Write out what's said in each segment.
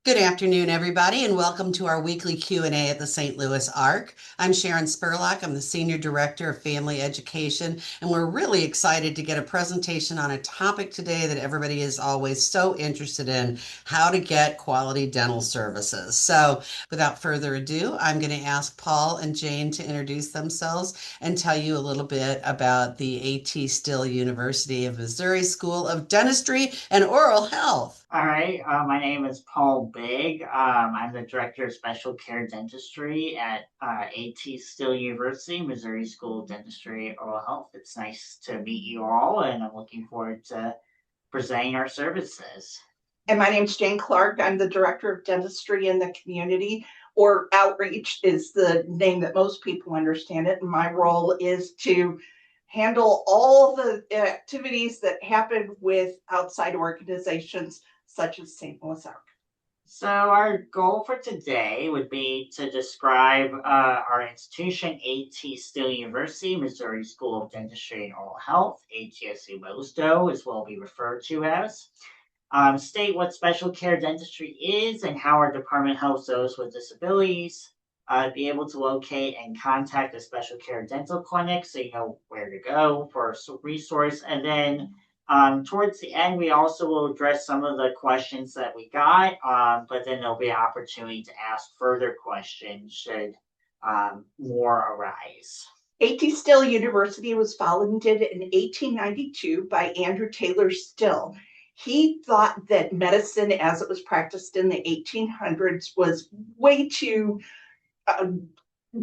Good afternoon, everybody, and welcome to our weekly Q&A at the St. Louis Arc. I'm Sharon Spurlock. I'm the Senior Director of Family Education, and we're really excited to get a presentation on a topic today that everybody is always so interested in, how to get quality dental services. So without further ado, I'm going to ask Paul and Jane to introduce themselves and tell you a little bit about the A.T. Still University of Missouri School of Dentistry and Oral Health. All right, my name is Paul Big. I'm the Director of Special Care Dentistry at A.T. Still University, Missouri School of Dentistry and Oral Health. It's nice to meet you all, and I'm looking forward to presenting our services. And my name's Jane Clark. I'm the Director of Dentistry in the Community, or Outreach is the name that most people understand it. And my role is to handle all the activities that happen with outside organizations such as St. Louis Arc. So, our goal for today would be to describe our institution, A.T. Still University, Missouri School of Dentistry and Oral Health, ATSU MOSDO is what we refer to as. State what special care dentistry is and how our department helps those with disabilities. Be able to locate and contact a special care dental clinic so you know where to go for a resource. And then towards the end, we also will address some of the questions that we got, but then there'll be an opportunity to ask further questions should more arise. A.T. Still University was founded in 1892 by Andrew Taylor Still. He thought that medicine as it was practiced in the 1800s was way too uh,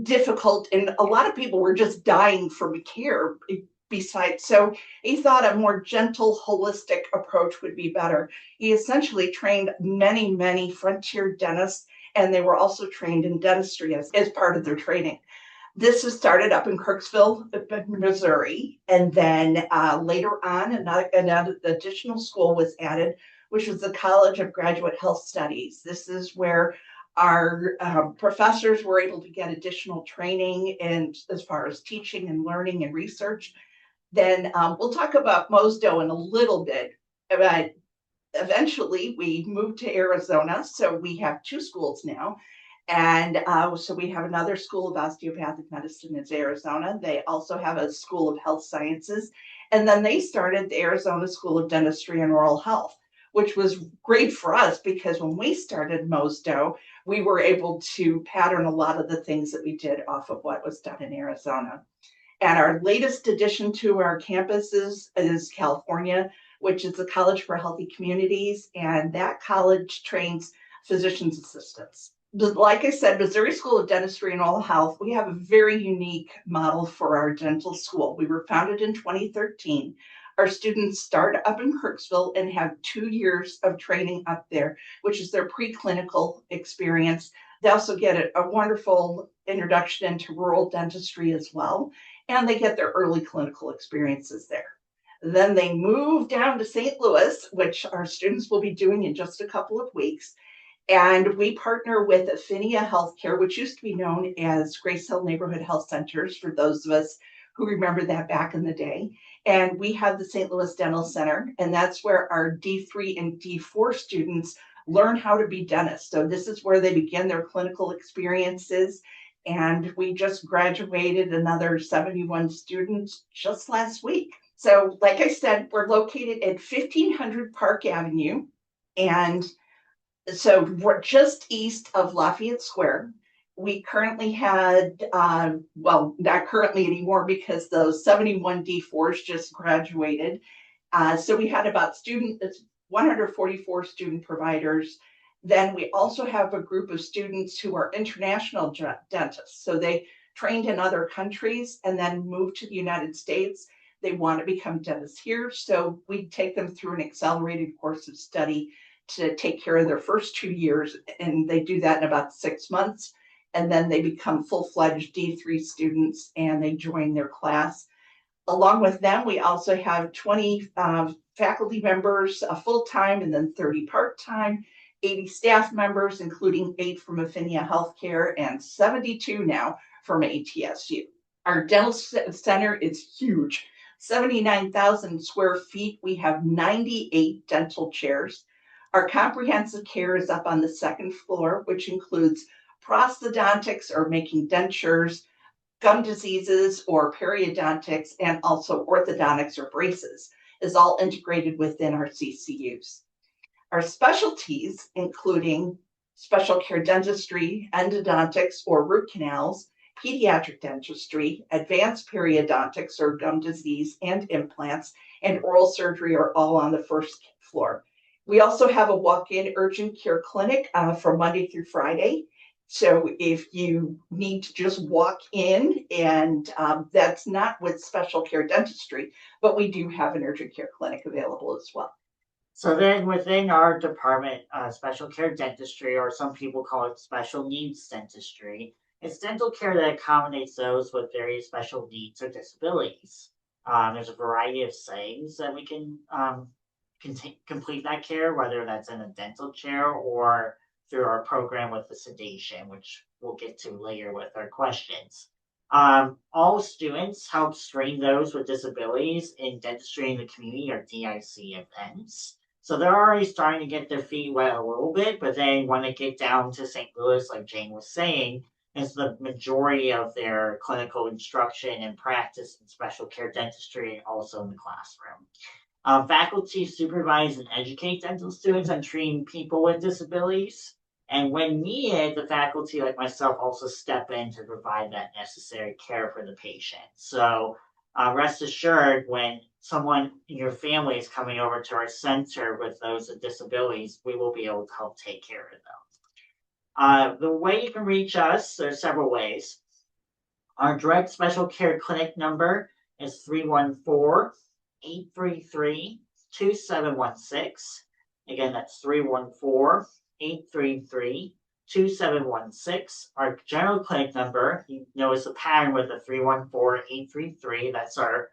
difficult, and a lot of people were just dying from care besides. So he thought a more gentle, holistic approach would be better. He essentially trained many frontier dentists, and they were also trained in dentistry as part of their training. This was started up in Kirksville, Missouri, and then later on, another additional school was added, which was the College of Graduate Health Studies. This is where our professors were able to get additional training and as far as teaching and learning and research. Then we'll talk about MOSDO in a little bit, but eventually we moved to Arizona, so we have two schools now. And so we have another school of osteopathic medicine in Arizona. They also have a school of health sciences. And then they started the Arizona School of Dentistry and Oral Health, which was great for us because when we started MOSDO, we were able to pattern a lot of the things that we did off of what was done in Arizona. And our latest addition to our campuses is California, which is the College for Healthy Communities. And that college trains physician's assistants. Like I said, Missouri School of Dentistry and Oral Health, we have a very unique model for our dental school. We were founded in 2013. Our students start up in Kirksville and have 2 years of training up there, which is their preclinical experience. They also get a wonderful introduction into rural dentistry as well, and they get their early clinical experiences there. Then they move down to St. Louis, which our students will be doing in just a couple of weeks. And we partner with Affinia Healthcare, which used to be known as Grace Hill Neighborhood Health Centers, for those of us who remember that back in the day. And we have the St. Louis Dental Center, and that's where our D3 and D4 students learn how to be dentists. So this is where they begin their clinical experiences. And we just graduated another 71 students just last week. So, like I said, we're located at 1500 Park Avenue. And so we're just east of Lafayette Square. We currently had, well, not currently anymore because those 71 D4s just graduated. So we had about 144 student providers. Then we also have a group of students who are international dentists. So they trained in other countries and then moved to the United States. They want to become dentists here. So we take them through an accelerated course of study to take care of their first 2 years, and they do that in about 6 months. And then they become full-fledged D3 students and they join their class. Along with them, we also have 20 faculty members full-time and then 30 part-time, 80 staff members, including 8 from Affinia Healthcare and 72 now from ATSU. Our dental center is huge, 79,000 square feet. We have 98 dental chairs. Our comprehensive care is up on the second floor, which includes prosthodontics or making dentures, gum diseases or periodontics, and also orthodontics or braces is all integrated within our CCUs. Our specialties, including special care dentistry, endodontics or root canals, pediatric dentistry, advanced periodontics or gum disease and implants, and oral surgery are all on the first floor. We also have a walk-in urgent care clinic from Monday through Friday. So if you need to just walk in, and that's not with special care dentistry, but we do have an urgent care clinic available as well. So then within our department, special care dentistry, or some people call it special needs dentistry, it's dental care that accommodates those with very special needs or disabilities. There's a variety of settings that we can complete that care, whether that's in a dental chair or through our program with the sedation, which we'll get to later with our questions. All students help train those with disabilities in dentistry in the community, or DIC events. So they're already starting to get their feet wet a little bit, but then when they get down to St. Louis, like Jane was saying, is the majority of their clinical instruction and practice in special care dentistry and also in the classroom. Faculty supervise and educate dental students on treating people with disabilities. And when needed, the faculty, like myself, also step in to provide that necessary care for the patient. So rest assured, when someone in your family is coming over to our center with those with disabilities, we will be able to help take care of them. The way you can reach us, there's several ways. Our direct special care clinic number is 314-833-2716. Again, that's 314-833-2716. Our general clinic number, you notice a pattern with the 314-833. That's our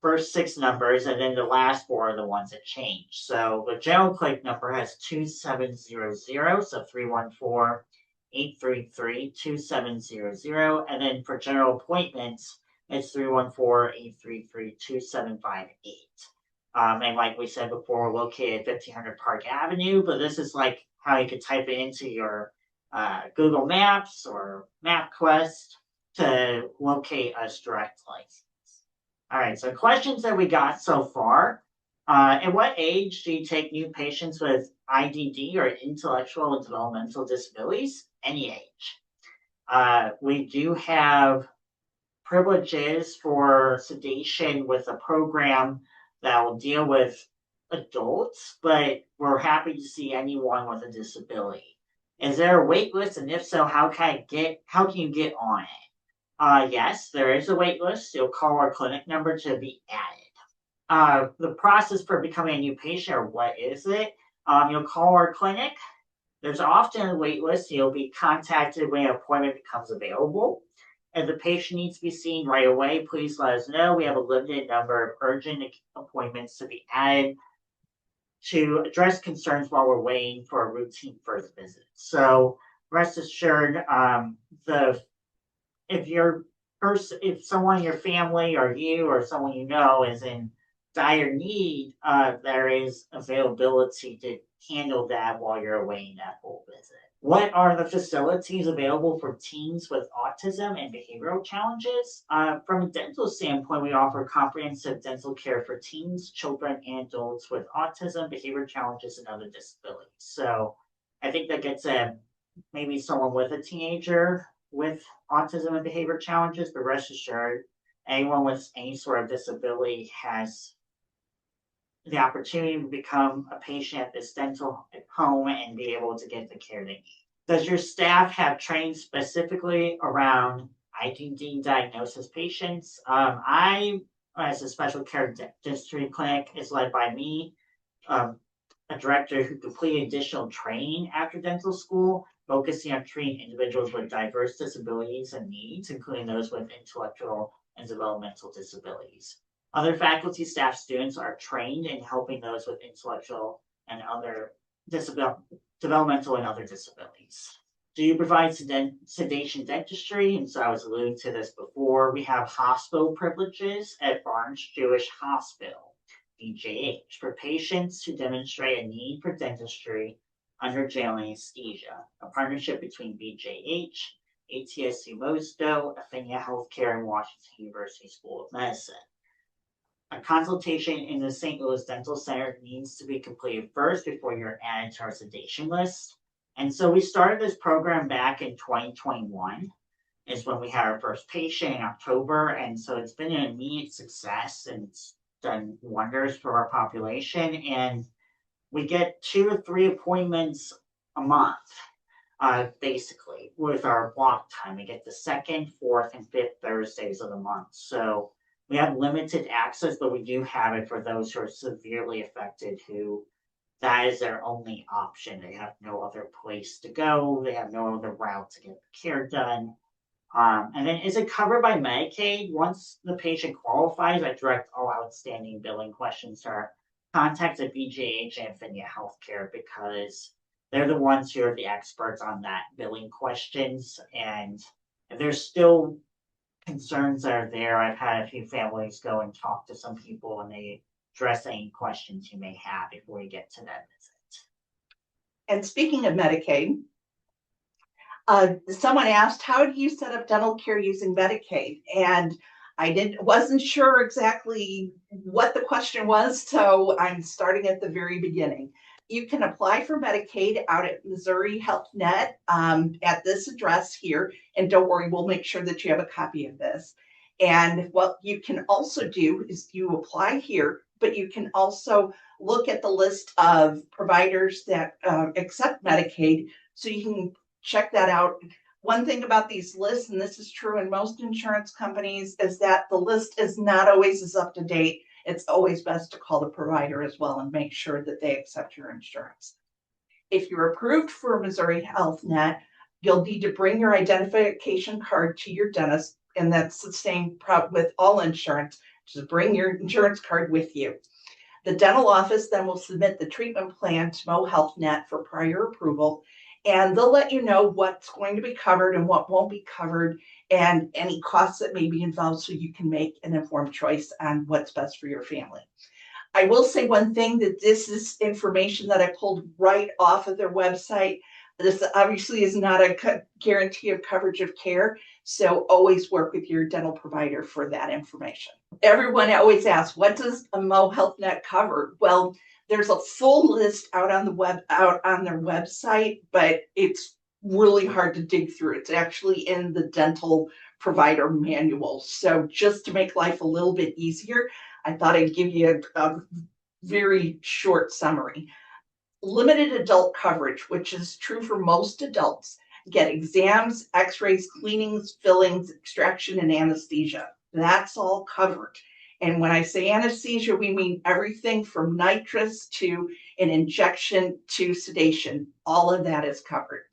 first 6 numbers, and then the last 4 are the ones that change. So the general clinic number has 2700, so 314-833-2700. And then for general appointments, it's 314-833-2758. And like we said before, we're located at 1500 Park Avenue, but this is like how you could type it into your Google Maps or MapQuest to locate us directly. All right, so questions that we got so far. At what age do you take new patients with IDD or intellectual and developmental disabilities? Any age. We do have privileges for sedation with a program that will deal with adults, but we're happy to see anyone with a disability. Is there a wait list? And if so, how can you get on it? Yes, there is a wait list. You'll call our clinic number to be added. The process for becoming a new patient, or what is it? You'll call our clinic. There's often a wait list. You'll be contacted when an appointment becomes available. If the patient needs to be seen right away, please let us know. We have a limited number of urgent appointments to be added to address concerns while we're waiting for a routine first visit. So rest assured, if someone in your family or you or someone you know is in dire need, there is availability to handle that while you're awaiting that full visit. What are the facilities available for teens with autism and behavioral challenges? From a dental standpoint, we offer comprehensive dental care for teens, children, and adults with autism, behavior challenges, and other disabilities. So I think that gets maybe someone with a teenager with autism and behavior challenges, but rest assured, anyone with any sort of disability has the opportunity to become a patient at this dental home and be able to get the care they need. Does your staff have training specifically around IDD diagnosis patients? I, as a special care dentistry clinic, is led by me, a director who completed additional training after dental school, focusing on treating individuals with diverse disabilities and needs, including those with intellectual and developmental disabilities. Other faculty, staff, students are trained in helping those with intellectual and other developmental and other disabilities. Do you provide sedation dentistry? And so I was alluding to this before. We have hospital privileges at Barnes Jewish Hospital. BJH, for patients who demonstrate a need for dentistry under general anesthesia, a partnership between BJH, ATSU Mosto, Affinia Healthcare, and Washington University School of Medicine. A consultation in the St. Louis Dental Center needs to be completed first before you're added to our sedation list. And so we started this program back in 2021 is when we had our first patient in October. And so it's been an immediate success and it's done wonders for our population. And we get 2 to 3 appointments a month, basically, with our block time. We get the second, fourth, and fifth Thursdays of the month. So we have limited access, but we do have it for those who are severely affected, who that is their only option. They have no other place to go. They have no other route to get the care done. And then is it covered by Medicaid? Once the patient qualifies, I direct all outstanding billing questions to our contacts at BJH and Affinia Healthcare because they're the ones who are the experts on that billing questions. And if there's still concerns that are there, I've had a few families go and talk to some people and they address any questions you may have before you get to that visit. And speaking of Medicaid, someone asked, how do you set up dental care using Medicaid? And I wasn't sure exactly what the question was, so I'm starting at the very beginning. You can apply for Medicaid out at Missouri Health Net at this address here. And don't worry, we'll make sure that you have a copy of this. And what you can also do is you apply here, but you can also look at the list of providers that accept Medicaid, so you can check that out. One thing about these lists, and this is true in most insurance companies, is that the list is not always as up to date. It's always best to call the provider as well and make sure that they accept your insurance. If you're approved for Missouri Health Net, you'll need to bring your identification card to your dentist, and that's the same with all insurance. Just bring your insurance card with you. The dental office then will submit the treatment plan to Mo Health Net for prior approval, and they'll let you know what's going to be covered and what won't be covered and any costs that may be involved, so you can make an informed choice on what's best for your family. I will say one thing, that this is information that I pulled right off of their website. This obviously is not a guarantee of coverage of care, so always work with your dental provider for that information. Everyone always asks, what does a Mo Health Net cover? Well, there's a full list out on their website, but it's really hard to dig through. It's actually in the dental provider manual. So just to make life a little bit easier, I thought I'd give you a very short summary. Limited adult coverage, which is true for most adults, get exams, x-rays, cleanings, fillings, extraction, and anesthesia. That's all covered. And when I say anesthesia, we mean everything from nitrous to an injection to sedation. All of that is covered.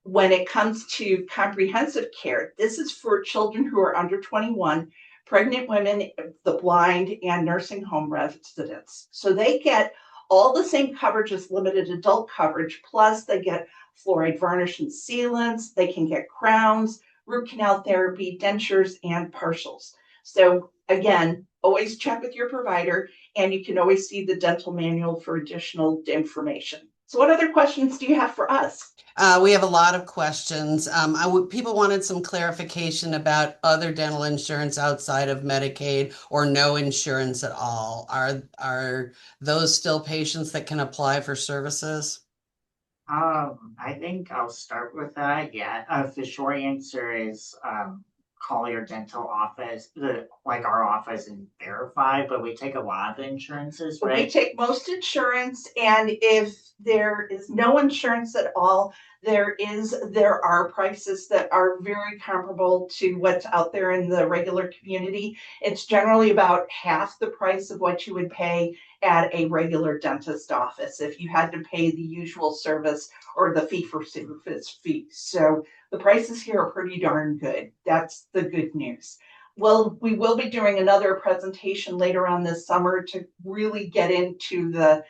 When it comes to comprehensive care, this is for children who are under 21, pregnant women, the blind, and nursing home residents. So they get all the same coverage as limited adult coverage, plus they get fluoride varnish and sealants, they can get crowns, root canal therapy, dentures, and partials. So again, always check with your provider, and you can always see the dental manual for additional information. So what other questions do you have for us? We have a lot of questions. People wanted some clarification about other dental insurance outside of Medicaid or no insurance at all. Are those still patients that can apply for services? I think I'll start with that. Yeah, the short answer is call your dental office, like our office, and verify. But we take a lot of the insurances, right? We take most insurance, and if there is no insurance at all, there are prices that are very comparable to what's out there in the regular community. It's generally about half the price of what you would pay at a regular dentist office if you had to pay the usual service or the fee-for-service fee. So the prices here are pretty darn good. That's the good news. Well, we will be doing another presentation later on this summer to really get into the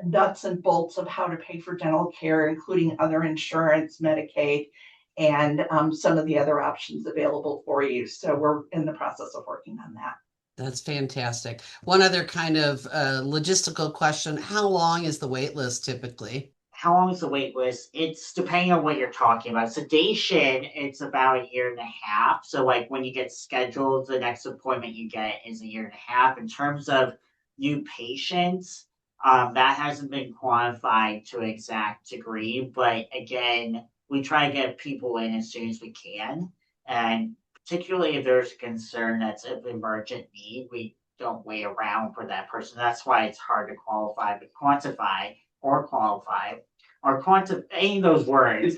nuts and bolts of how to pay for dental care, including other insurance, Medicaid, and some of the other options available for you. So we're in the process of working on that. That's fantastic. One other kind of logistical question. How long is the wait list typically? How long is the wait list? It's depending on what you're talking about. Sedation, it's about a year and a half. So, like when you get scheduled, the next appointment you get is a year and a half. In terms of new patients, that hasn't been quantified to an exact degree. But again, we try to get people in as soon as we can. And particularly if there's a concern that's of emergent need, we don't wait around for that person. That's why it's hard to qualify, but quantify or qualify or quantum any of those words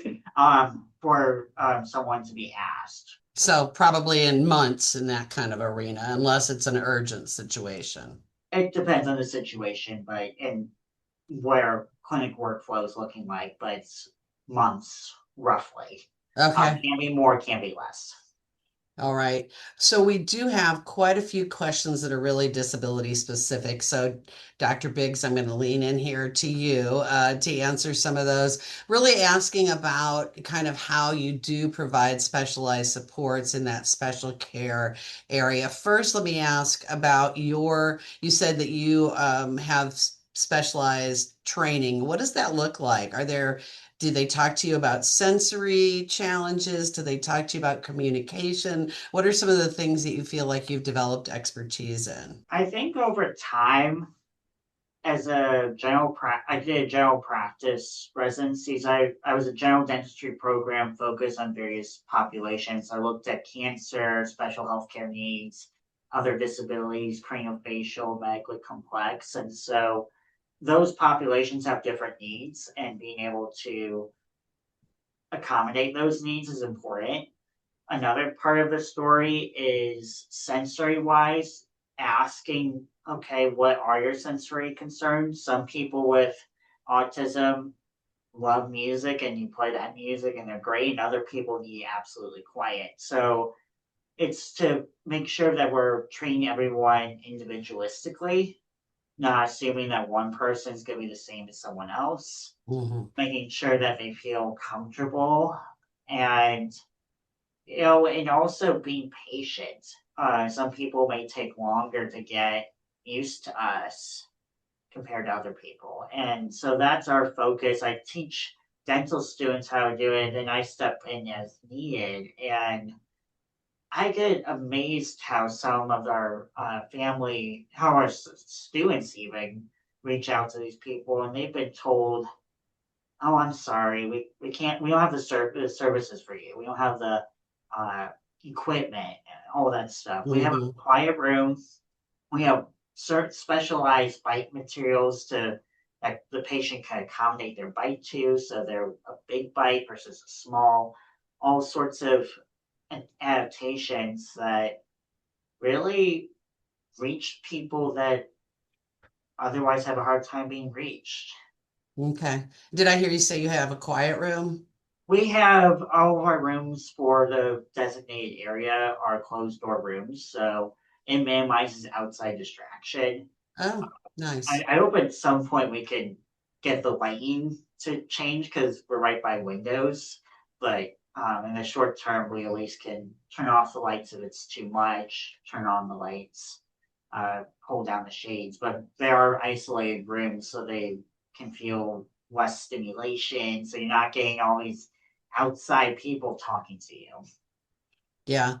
for someone to be asked. So probably in months in that kind of arena, unless it's an urgent situation. It depends on the situation, but and where clinic workflow is looking like, but it's months roughly. Okay. Can be more, can be less. All right. So we do have quite a few questions that are really disability specific. So Dr. Biggs, I'm going to lean in here to you to answer some of those, really asking about kind of how you do provide specialized supports in that special care area. First, let me ask about you said that you have specialized training. What does that look like? Do they talk to you about sensory challenges? Do they talk to you about communication? What are some of the things that you feel like you've developed expertise in? I think over time, as I did general practice residencies. I was a general dentistry program focused on various populations. I looked at cancer, special healthcare needs, other disabilities, craniofacial, medically complex. And so those populations have different needs, and being able to accommodate those needs is important. Another part of the story is sensory wise, asking, okay, what are your sensory concerns? Some people with autism love music and you play that music and they're great, and other people need absolutely quiet. So it's to make sure that we're treating everyone individualistically, not assuming that one person is going to be the same as someone else, Mhm. making sure that they feel comfortable and and also being patient. Some people may take longer to get used to us compared to other people. And so that's our focus. I teach dental students how to do it, and I step in as needed. And I get amazed how some of our how our students even reach out to these people, and they've been told, "Oh, I'm sorry, we don't have the services for you. We don't have the uh, equipment and all that stuff. We have a Mhm. quiet room. We have certain specialized bite materials that the patient can accommodate their bite to. So they're a big bite versus a small. All sorts of adaptations that really reach people that otherwise have a hard time being reached. Okay. Did I hear you say you have a quiet room? We have all of our rooms for the designated area are closed door rooms, so it minimizes outside distraction. Oh, nice. I hope at some point we can get the lighting to change because we're right by windows. But in the short term, we at least can turn off the lights if it's too much, turn on the lights, pull down the shades. But they are isolated rooms, so they can feel less stimulation. So you're not getting all these outside people talking to you. Yeah,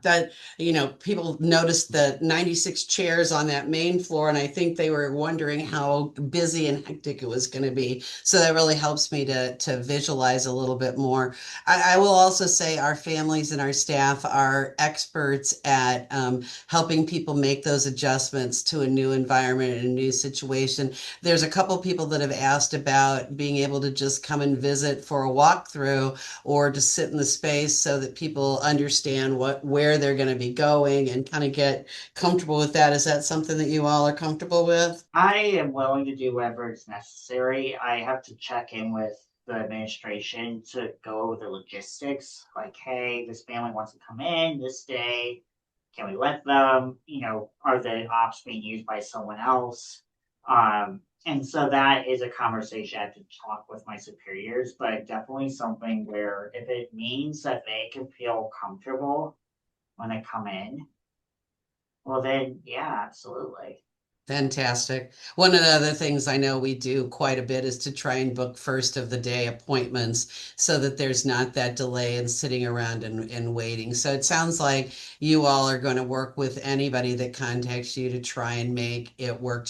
people noticed the 96 chairs on that main floor, and I think they were wondering how busy and hectic it was going to be. So that really helps me to visualize a little bit more. I will also say our families and our staff are experts at helping people make those adjustments to a new environment and a new situation. There's a couple people that have asked about being able to just come and visit for a walkthrough or to sit in the space so that people understand where they're going to be going and kind of get comfortable with that. Is that something that you all are comfortable with? I am willing to do whatever is necessary. I have to check in with the administration to go over the logistics. Like, hey, this family wants to come in this day. Can we let them? Are the ops being used by someone else? And so that is a conversation I have to talk with my superiors, but definitely something where if it means that they can feel comfortable when they come in, Well, then, yeah, absolutely. Fantastic. One of the other things I know we do quite a bit is to try and book first of the day appointments so that there's not that delay in sitting around and waiting. So it sounds like you all are going to work with anybody that contacts you to try and make it work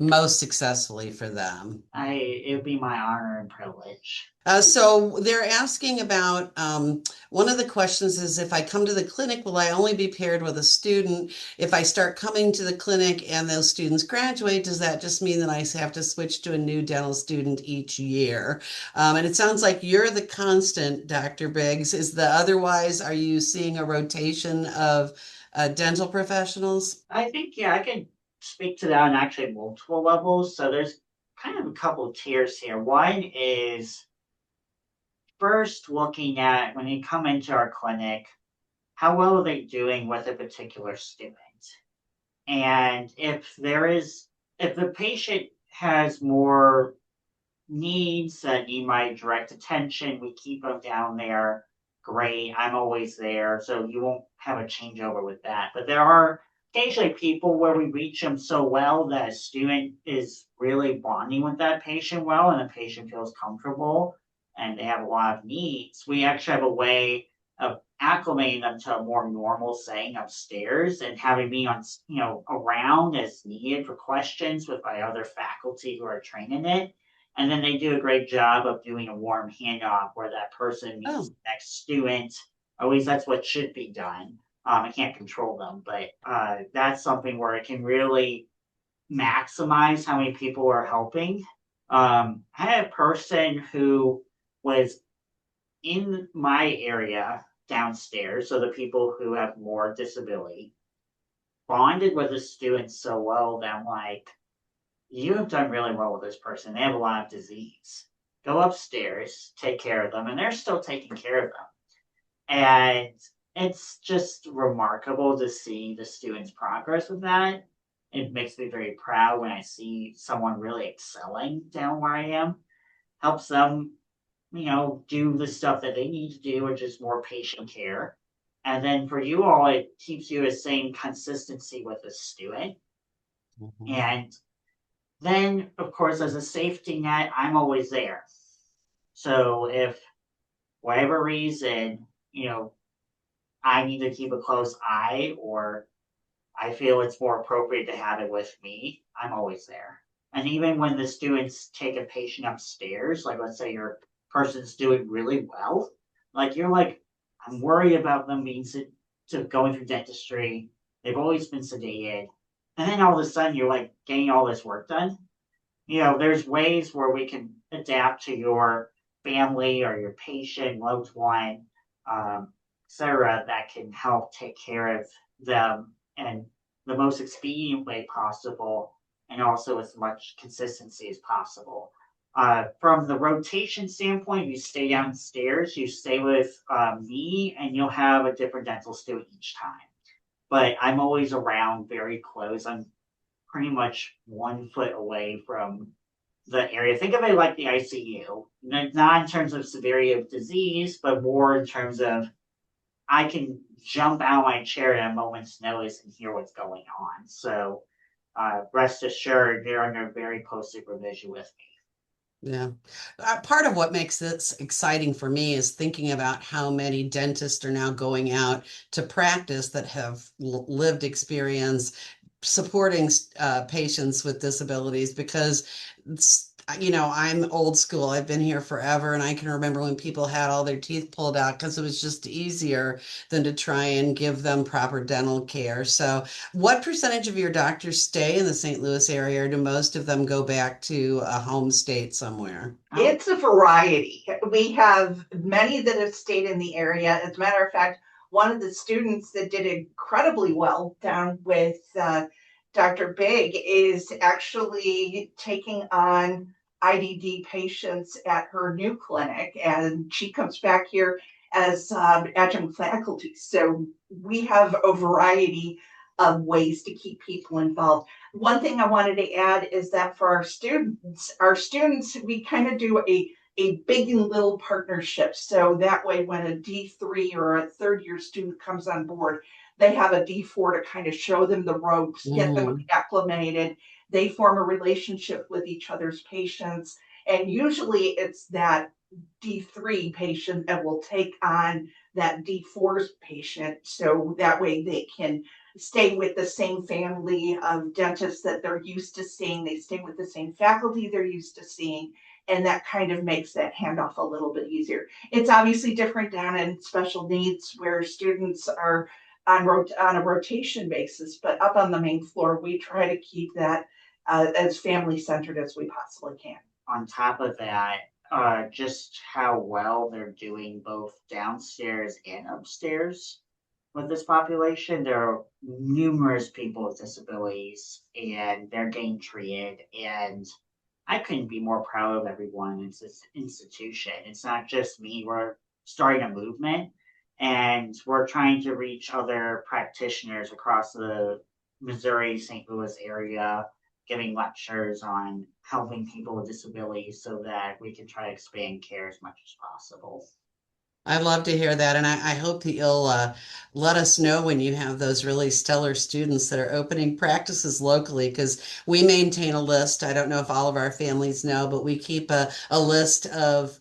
most successfully for them. It would be my honor and privilege. So they're asking about one of the questions is if I come to the clinic, will I only be paired with a student? If I start coming to the clinic and those students graduate, does that just mean that I have to switch to a new dental student each year? And it sounds like you're the constant, Dr. Biggs. Is the otherwise, are you seeing a rotation of dental professionals? I think, yeah, I can speak to that on actually multiple levels. So there's kind of a couple tiers here. One is first looking at when you come into our clinic, how well are they doing with a particular student? And if the patient has more needs that need my direct attention, we keep them down there. Great, I'm always there, so you won't have a changeover with that. But there are occasionally people where we reach them so well that a student is really bonding with that patient well, and the patient feels comfortable, and they have a lot of needs. We actually have a way of acclimating them to a more normal setting upstairs and having me on, around as needed for questions with my other faculty who are trained in it, and then they do a great job of doing a warm handoff where that person meets Oh, the next student. At least that's what should be done. I can't control them, but that's something where it can really maximize how many people are helping. I had a person who was in my area downstairs, so the people who have more disability bonded with the students so well that I'm like, you have done really well with this person. They have a lot of disease. Go upstairs, take care of them, and they're still taking care of them. And it's just remarkable to see the students' progress with that. It makes me very proud when I see someone really excelling down where I am. Helps them, do the stuff that they need to do, which is more patient care. And then for you all, it keeps you the same consistency with the student. mhm. And then, of course, as a safety net, I'm always there. So if whatever reason, I need to keep a close eye or I feel it's more appropriate to have it with me, I'm always there. And even when the students take a patient upstairs, like let's say your person's doing really well, like you're like, I'm worried about them being to going through dentistry. They've always been sedated. And then all of a sudden you're like getting all this work done. There's ways where we can adapt to your family or your patient, loved one, etc., that can help take care of them in the most expedient way possible and also as much consistency as possible. From the rotation standpoint, you stay downstairs, you stay with me, and you'll have a different dental student each time. But I'm always around very close. I'm pretty much 1 foot away from the area. Think of it like the ICU, not in terms of severity of disease, but more in terms of I can jump out of my chair at a moment's notice and hear what's going on. So rest assured, they're under very close supervision with me. Yeah. Part of what makes this exciting for me is thinking about how many dentists are now going out to practice that have lived experience supporting patients with disabilities because I'm old school. I've been here forever, and I can remember when people had all their teeth pulled out because it was just easier than to try and give them proper dental care. So, what percentage of your doctors stay in the St. Louis area, or do most of them go back to a home state somewhere? It's a variety. We have many that have stayed in the area. As a matter of fact, one of the students that did incredibly well down with Dr. Big is actually taking on IDD patients at her new clinic, and she comes back here as adjunct faculty. So we have a variety of ways to keep people involved. One thing I wanted to add is that for our students, we kind of do a big and little partnership. So that way, when a D3 or a third year student comes on board, They have a D4 to kind of show them the ropes, get them Mhm. acclimated. They form a relationship with each other's patients. And usually it's that D3 patient that will take on that D4's patient. So that way they can stay with the same family of dentists that they're used to seeing. They stay with the same faculty they're used to seeing. And that kind of makes that handoff a little bit easier. It's obviously different down in special needs where students are on a rotation basis, but up on the main floor, we try to keep that as family centered as we possibly can. On top of that, just how well they're doing both downstairs and upstairs with this population. There are numerous people with disabilities and they're getting treated. And I couldn't be more proud of everyone in this institution. It's not just me, we're starting a movement and we're trying to reach other practitioners across the Missouri, St. Louis area, giving lectures on helping people with disabilities so that we can try to expand care as much as possible. I love to hear that, and I hope that you'll let us know when you have those really stellar students that are opening practices locally, because we maintain a list. I don't know if all of our families know, but we keep a list of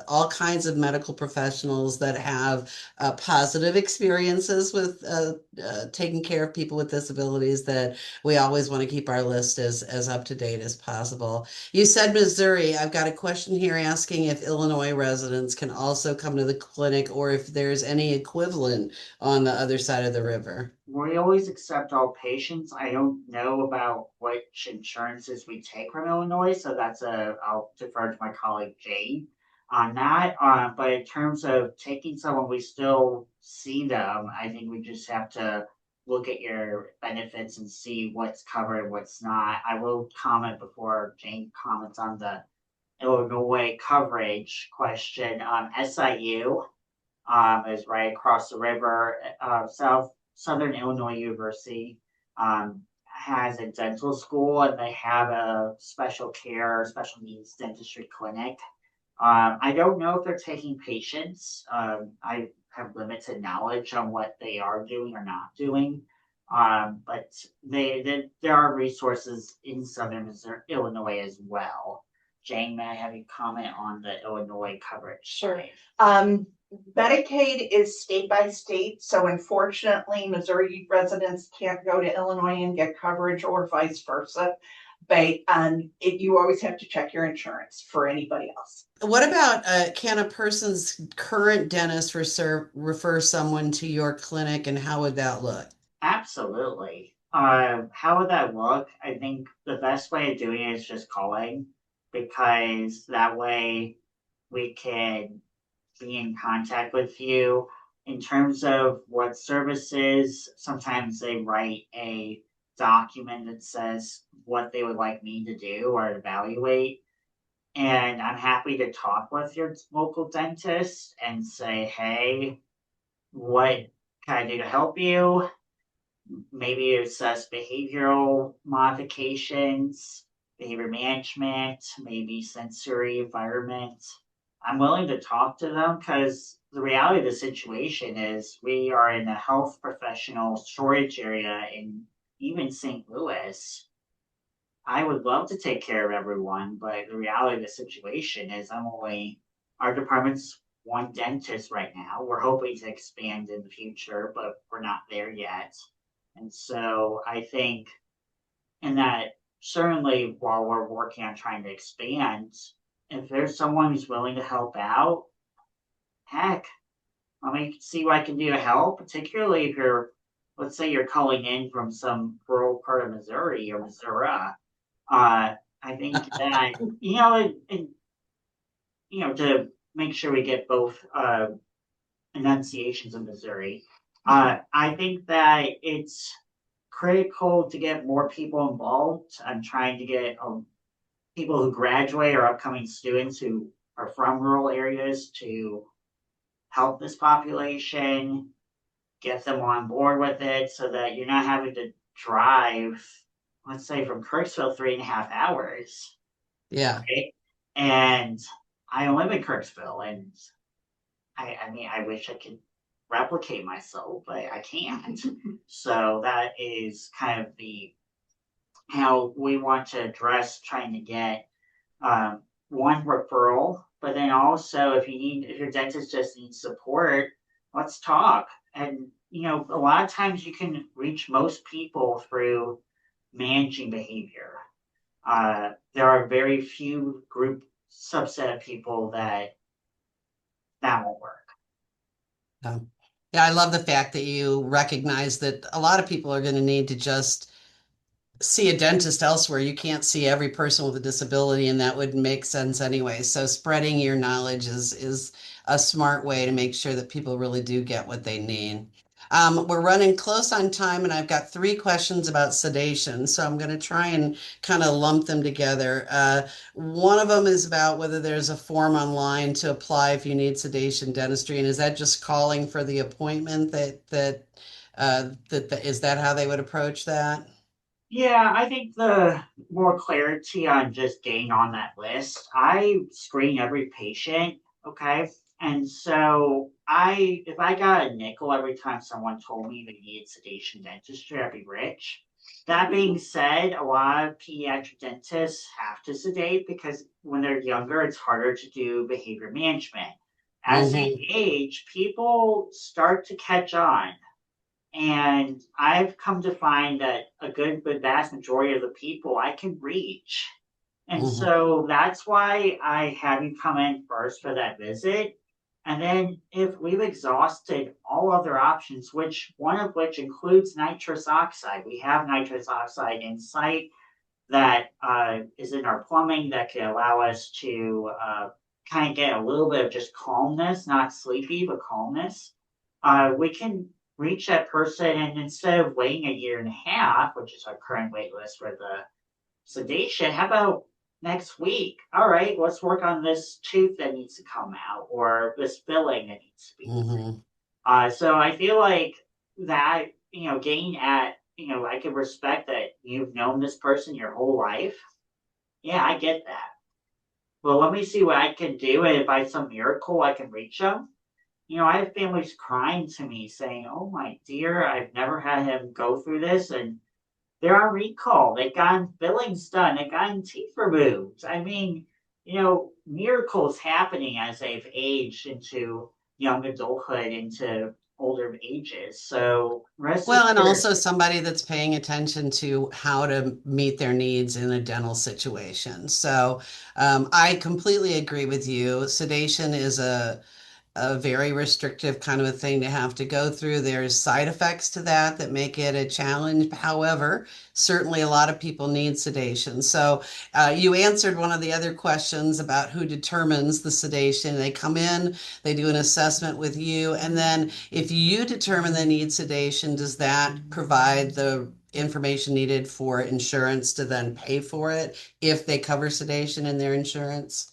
all kinds of medical professionals that have positive experiences with taking care of people with disabilities, that we always want to keep our list as up to date as possible. You said Missouri. I've got a question here asking if Illinois residents can also come to the clinic or if there's any equivalent on the other side of the river. We always accept all patients. I don't know about which insurances we take from Illinois, so I'll defer to my colleague Jane on that. But in terms of taking someone, we still see them. I think we just have to look at your benefits and see what's covered and what's not. I will comment before Jane comments on the Illinois coverage question. SIU is right across the river. Southern Illinois University has a dental school and they have a special needs dentistry clinic. I don't know if they're taking patients. I have limited knowledge on what they are doing or not doing. But there are resources in Southern Missouri, Illinois as well. Jane, may I have you comment on the Illinois coverage? Sure. Medicaid is state by state, so unfortunately, Missouri residents can't go to Illinois and get coverage or vice versa. But you always have to check your insurance for anybody else. What about can a person's current dentist refer someone to your clinic, and how would that look? Absolutely. How would that look? I think the best way of doing it is just calling because that way we can be in contact with you. In terms of what services, sometimes they write a document that says what they would like me to do or evaluate. And I'm happy to talk with your local dentist and say, hey, what can I do to help you? Maybe it says behavioral modifications, behavior management, maybe sensory environment. I'm willing to talk to them because the reality of the situation is we are in a health professional shortage area in even St. Louis. I would love to take care of everyone, but the reality of the situation is our department's one dentist right now. We're hoping to expand in the future, but we're not there yet. And so I think, and that certainly while we're working on trying to expand, if there's someone who's willing to help out, heck, let me see what I can do to help, particularly if let's say you're calling in from some rural part of Missouri or Missouri. I think that, to make sure we get both enunciations of Missouri, I think that it's critical to get more people involved. I'm trying to get people who graduate or upcoming students who are from rural areas to help this population, get them on board with it so that you're not having to drive, let's say, from Kirksville 3.5 hours. Yeah. Right? And I live in Kirksville, and I mean, I wish I could replicate myself, but I can't. So that is kind of the how we want to address trying to get um, one referral, but then also if your dentist just needs support, let's talk. And a lot of times you can reach most people through managing behavior. There are very few group subset of people that won't work. Yeah. Yeah, I love the fact that you recognize that a lot of people are going to need to just see a dentist elsewhere. You can't see every person with a disability, and that would make sense anyway. So spreading your knowledge is a smart way to make sure that people really do get what they need. We're running close on time, and I've got three questions about sedation. So I'm going to try and kind of lump them together. One of them is about whether there's a form online to apply if you need sedation dentistry, and is that just calling for the appointment is that how they would approach that? Yeah, I think the more clarity on just getting on that list, I screen every patient, okay? And so if I got a nickel every time someone told me they needed sedation dentistry, I'd be rich. That being said, a lot of pediatric dentists have to sedate because when they're younger, it's harder to do behavior management. As they Hmm. age, people start to catch on. And I've come to find that a good but vast majority of the people I can reach. And Hmm. so that's why I have you come in first for that visit. And then if we've exhausted all other options, which one of which includes nitrous oxide, we have nitrous oxide in site that is in our plumbing that can allow us to kind of get a little bit of just calmness, not sleepy, but calmness. We can reach that person, and instead of waiting a year and a half, which is our current wait list for the sedation, how about next week? All right, let's work on this tooth that needs to come out or this filling that needs to be Hmm. so I feel like that, getting at, I can respect that you've known this person your whole life. Yeah, I get that. Well, let me see what I can do. And if by some miracle I can reach them, I have families crying to me saying, "Oh my dear, I've never had him go through this." And they're on recall. They've gotten fillings done. They've gotten teeth removed. I mean, miracles happening as they've aged into young adulthood, into older ages. So rest Well, and assured, also somebody that's paying attention to how to meet their needs in a dental situation. So, I completely agree with you. Sedation is a very restrictive kind of a thing to have to go through. There's side effects to that make it a challenge. However, certainly a lot of people need sedation. So you answered one of the other questions about who determines the sedation. They come in, they do an assessment with you, and then if you determine they need sedation, does that provide the information needed for insurance to then pay for it if they cover sedation in their insurance?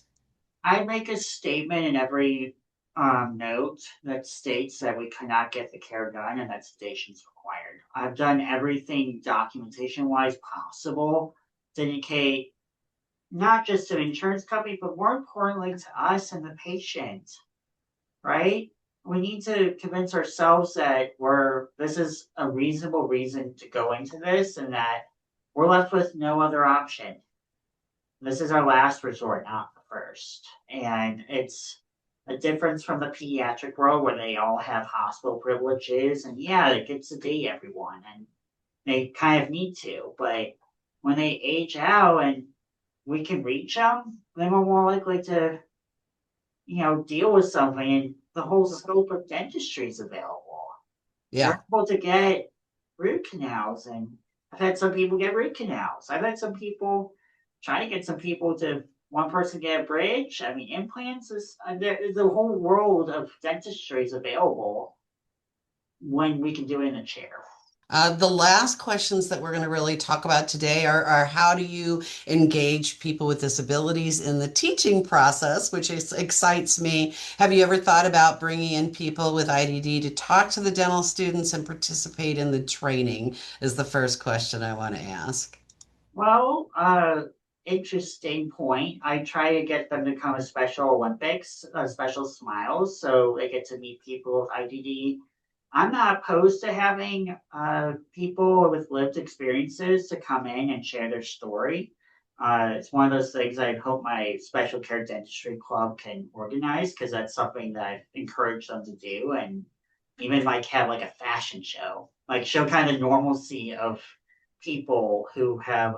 I make a statement in every note that states that we cannot get the care done and that sedation is required. I've done everything documentation wise possible to indicate not just to insurance company, but more importantly to us and the patient, right? We need to convince ourselves that this is a reasonable reason to go into this and that we're left with no other option. This is our last resort, not the first. And it's a difference from the pediatric world where they all have hospital privileges and yeah, they get to date everyone and they kind of need to, but when they age out and we can reach them, then we're more likely to, deal with something and the whole scope of dentistry is available. We're Yeah. able to get root canals and I've had some people get root canals. I've had some people trying to get some people to one person get a bridge. I mean, implants is the whole world of dentistry is available when we can do it in a chair. The last questions that we're going to really talk about today are how do you engage people with disabilities in the teaching process, which excites me. Have you ever thought about bringing in people with IDD to talk to the dental students and participate in the training? Is the first question I want to ask. Well, interesting point. I try to get them to come to Special Olympics, Special Smiles, so they get to meet people with IDD. I'm not opposed to having people with lived experiences to come in and share their story. It's one of those things I hope my special care dentistry club can organize because that's something that I've encouraged them to do, and even like have like a fashion show, like show kind of normalcy of people who have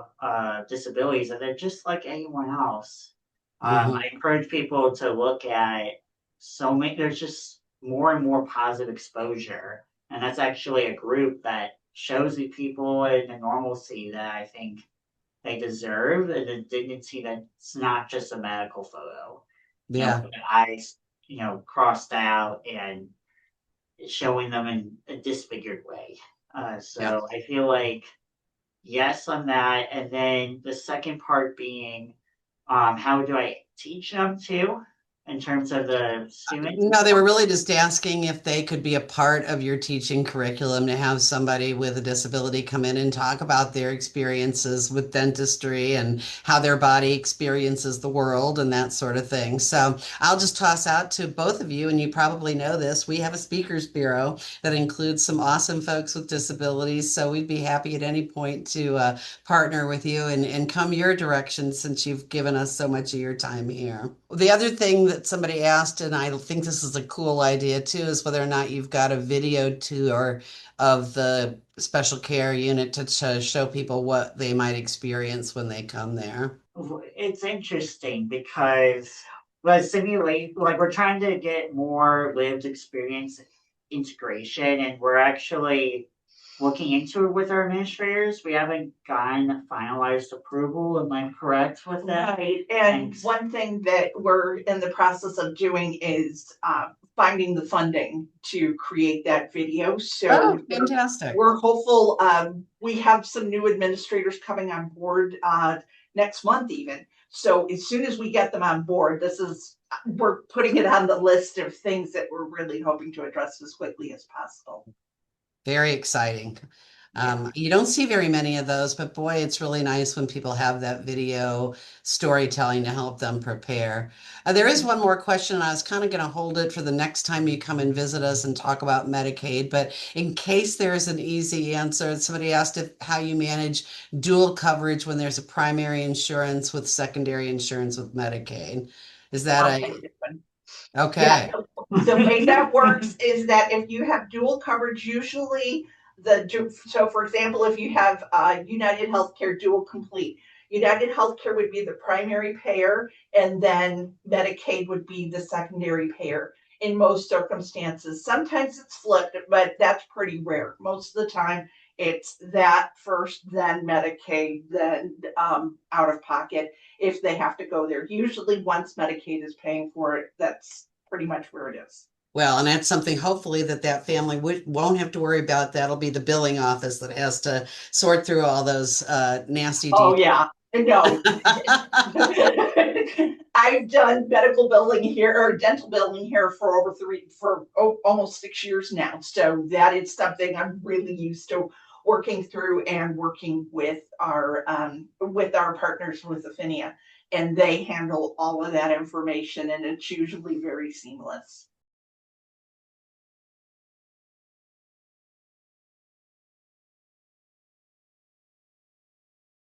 disabilities and they're just like anyone else. Mhm. I encourage people to look at so many, there's just more and more positive exposure. And that's actually a group that shows the people in the normalcy that I think they deserve and the dignity that's not just a medical photo. You know, Yeah. with the eyes, crossed out and showing them in a disfigured way. Yeah. So I feel like yes on that. And then the second part being, how do I teach them to in terms of the students? No, they were really just asking if they could be a part of your teaching curriculum to have somebody with a disability come in and talk about their experiences with dentistry and how their body experiences the world and that sort of thing. So I'll just toss out to both of you, and you probably know this. We have a speakers bureau that includes some awesome folks with disabilities. So we'd be happy at any point to partner with you and come your direction since you've given us so much of your time here. The other thing that somebody asked, and I think this is a cool idea too, is whether or not you've got a video tour of the special care unit to show people what they might experience when they come there. It's interesting because the simulate like we're trying to get more lived experience integration and we're actually looking into it with our administrators. We haven't gotten finalized approval. Am I correct with that? Right, and Thanks. one thing that we're in the process of doing is finding the funding to create that video. So Oh, fantastic. we're hopeful. We have some new administrators coming on board next month, even. So as soon as we get them on board, we're putting it on the list of things that we're really hoping to address as quickly as possible. Very exciting. Yeah. You don't see very many of those, but boy, it's really nice when people have that video storytelling to help them prepare. There is one more question. I was kind of going to hold it for the next time you come and visit us and talk about Medicaid, but in case there's an easy answer, somebody asked how you manage dual coverage when there's a primary insurance with secondary insurance with Medicaid. Is that I'll take this one. Yeah, okay? the way that works is that if you have dual coverage, usually so for example, if you have United Healthcare Dual Complete, United Healthcare would be the primary payer, and then Medicaid would be the secondary payer in most circumstances. Sometimes it's flipped, but that's pretty rare. Most of the time, it's that first, then Medicaid, then out of pocket if they have to go there. Usually, once Medicaid is paying for it, that's pretty much where it is. Well, and that's something hopefully that family won't have to worry about. That'll be the billing office that has to sort through all those nasty Oh, details. yeah. No, I've done medical billing here or dental billing here for almost 6 years now. So that is something I'm really used to working through and working with our partners with Affinia, and they handle all of that information, and it's usually very seamless.